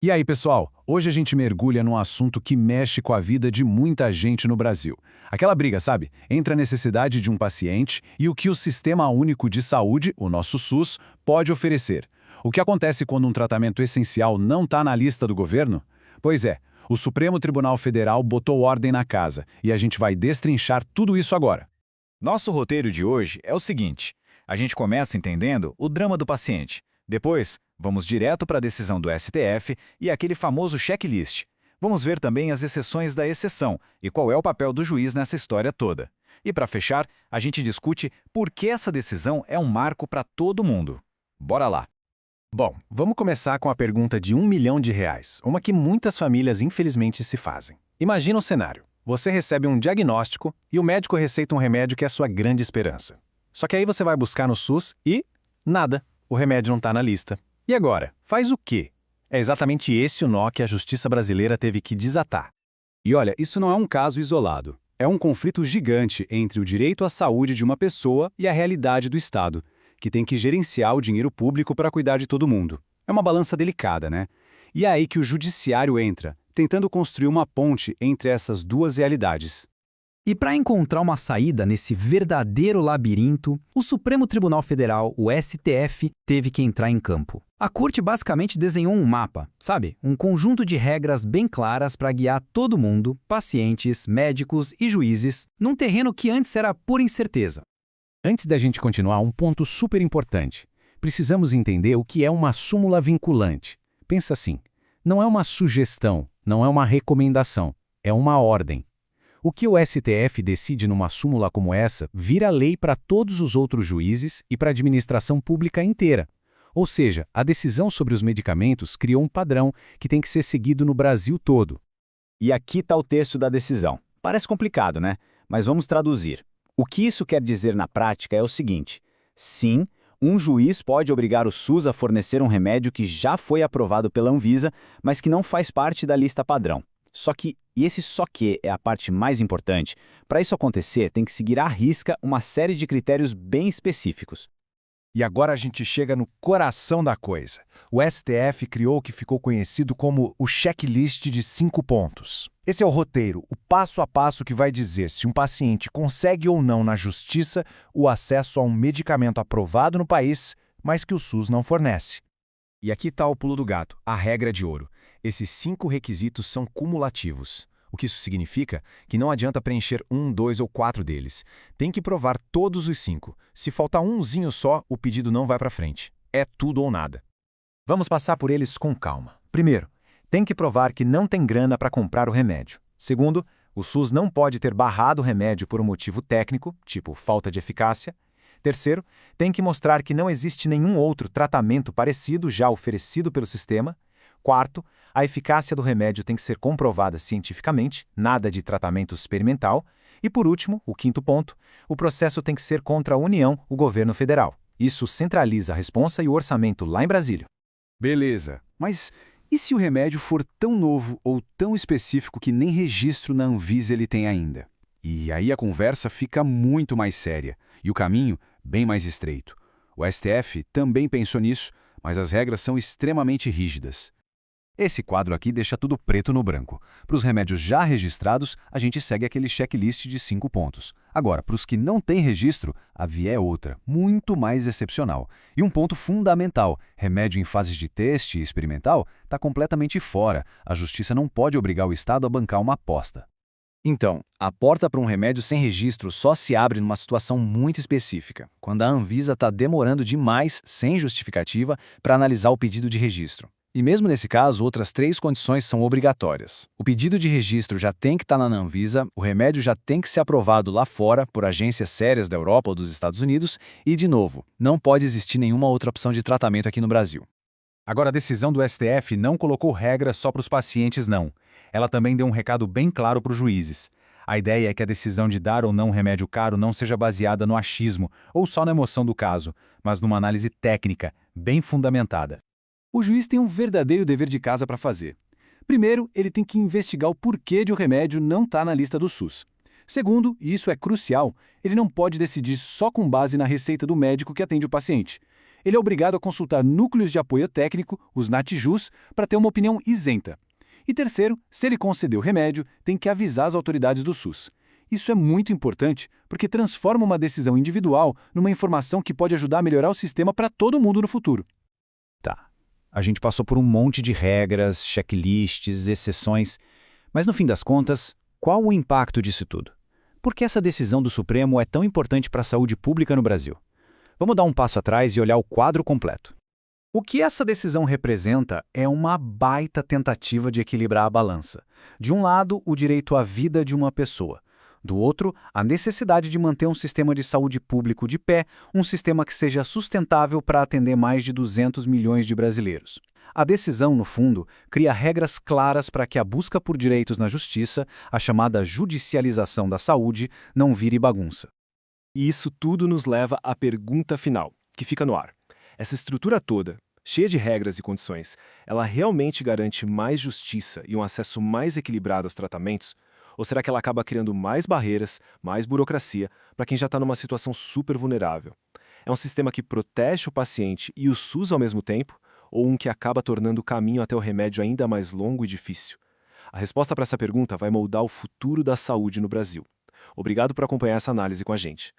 E aí, pessoal? Hoje a gente mergulha num assunto que mexe com a vida de muita gente no Brasil. Aquela briga, sabe? Entre a necessidade de um paciente e o que o Sistema Único de Saúde, o nosso SUS, pode oferecer. O que acontece quando um tratamento essencial não está na lista do governo? Pois é, o Supremo Tribunal Federal botou ordem na casa e a gente vai destrinchar tudo isso agora. Nosso roteiro de hoje é o seguinte: a gente começa entendendo o drama do paciente. Depois, vamos direto para a decisão do STF e aquele famoso checklist. Vamos ver também as exceções da exceção e qual é o papel do juiz nessa história toda. E para fechar, a gente discute por que essa decisão é um marco para todo mundo. Bora lá! Bom, vamos começar com a pergunta de R$ 1 milhão, uma que muitas famílias infelizmente se fazem. Imagina o cenário. Você recebe um diagnóstico e o médico receita um remédio que é a sua grande esperança. Só que aí você vai buscar no SUS e nada. O remédio não está na lista. E agora? Faz o quê? É exatamente esse o nó que a justiça brasileira teve que desatar. E olha, isso não é um caso isolado. É um conflito gigante entre o direito à saúde de uma pessoa e a realidade do Estado, que tem que gerenciar o dinheiro público para cuidar de todo mundo. É uma balança delicada, né? E é aí que o judiciário entra, tentando construir uma ponte entre essas duas realidades. E para encontrar uma saída nesse verdadeiro labirinto, o Supremo Tribunal Federal, o STF, teve que entrar em campo. A corte basicamente desenhou um mapa, sabe? Um conjunto de regras bem claras para guiar todo mundo, pacientes, médicos e juízes, num terreno que antes era pura incerteza. Antes da gente continuar, um ponto super importante. Precisamos entender o que é uma súmula vinculante. Pensa assim, não é uma sugestão, não é uma recomendação, é uma ordem. O que o STF decide numa súmula como essa vira lei para todos os outros juízes e para a administração pública inteira. Ou seja, a decisão sobre os medicamentos criou um padrão que tem que ser seguido no Brasil todo. E aqui está o texto da decisão. Parece complicado, né? Mas vamos traduzir. O que isso quer dizer na prática é o seguinte: sim, um juiz pode obrigar o SUS a fornecer um remédio que já foi aprovado pela Anvisa, mas que não faz parte da lista padrão. Só que, e esse só que é a parte mais importante, para isso acontecer tem que seguir à risca uma série de critérios bem específicos. E agora a gente chega no coração da coisa. O STF criou o que ficou conhecido como o checklist de 5 pontos. Esse é o roteiro, o passo a passo que vai dizer se um paciente consegue ou não na justiça o acesso a um medicamento aprovado no país, mas que o SUS não fornece. E aqui está o pulo do gato, a regra de ouro. Esses 5 requisitos são cumulativos. O que isso significa? Que não adianta preencher 1, 2 ou 4 deles. Tem que provar todos os 5. Se faltar umzinho só, o pedido não vai para frente. É tudo ou nada. Vamos passar por eles com calma. Primeiro, tem que provar que não tem grana para comprar o remédio. Segundo, o SUS não pode ter barrado o remédio por um motivo técnico, tipo falta de eficácia. Terceiro, tem que mostrar que não existe nenhum outro tratamento parecido já oferecido pelo sistema. Quarto, a eficácia do remédio tem que ser comprovada cientificamente, nada de tratamento experimental. E por último, o quinto ponto, o processo tem que ser contra a União, o governo federal. Isso centraliza a responsa e o orçamento lá em Brasília. Beleza, mas e se o remédio for tão novo ou tão específico que nem registro na Anvisa ele tem ainda? E aí a conversa fica muito mais séria e o caminho bem mais estreito. O STF também pensou nisso, mas as regras são extremamente rígidas. Esse quadro aqui deixa tudo preto no branco. Para os remédios já registrados, a gente segue aquele checklist de 5 pontos. Agora, para os que não têm registro, a via é outra, muito mais excepcional. E um ponto fundamental, remédio em fases de teste e experimental, está completamente fora. A justiça não pode obrigar o Estado a bancar uma aposta. Então, a porta para um remédio sem registro só se abre numa situação muito específica, quando a Anvisa está demorando demais, sem justificativa, para analisar o pedido de registro. E mesmo nesse caso, outras 3 condições são obrigatórias. O pedido de registro já tem que estar na Anvisa, o remédio já tem que ser aprovado lá fora por agências sérias da Europa ou dos Estados Unidos e, de novo, não pode existir nenhuma outra opção de tratamento aqui no Brasil. Agora, a decisão do STF não colocou regra só para os pacientes, não. Ela também deu um recado bem claro para os juízes. A ideia é que a decisão de dar ou não um remédio caro não seja baseada no achismo ou só na emoção do caso, mas numa análise técnica, bem fundamentada. O juiz tem um verdadeiro dever de casa para fazer. Primeiro, ele tem que investigar o porquê de o remédio não estar na lista do SUS. Segundo, e isso é crucial, ele não pode decidir só com base na receita do médico que atende o paciente. ele é obrigado a consultar núcleos de apoio técnico, os NATJUS, para ter uma opinião isenta. E terceiro, se ele conceder o remédio, tem que avisar as autoridades do SUS. Isso é muito importante porque transforma uma decisão individual numa informação que pode ajudar a melhorar o sistema para todo mundo no futuro. Tá. A gente passou por um monte de regras, checklists, exceções, mas no fim das contas, qual o impacto disso tudo? Por que essa decisão do Supremo é tão importante para a saúde pública no Brasil? Vamos dar um passo atrás e olhar o quadro completo. O que essa decisão representa é uma baita tentativa de equilibrar a balança. De um lado, o direito à vida de uma pessoa. Do outro, a necessidade de manter um sistema de saúde público de pé, um sistema que seja sustentável para atender mais de 200 milhões de brasileiros. A decisão, no fundo, cria regras claras para que a busca por direitos na justiça, a chamada judicialização da saúde, não vire bagunça. E isso tudo nos leva à pergunta final, que fica no ar. Essa estrutura toda, cheia de regras e condições, ela realmente garante mais justiça e um acesso mais equilibrado aos tratamentos? Ou será que ela acaba criando mais barreiras, mais burocracia, para quem já está numa situação super vulnerável? É um sistema que protege o paciente e o SUS ao mesmo tempo? Ou um que acaba tornando o caminho até o remédio ainda mais longo e difícil? A resposta para essa pergunta vai moldar o futuro da saúde no Brasil. Obrigado por acompanhar essa análise com a gente.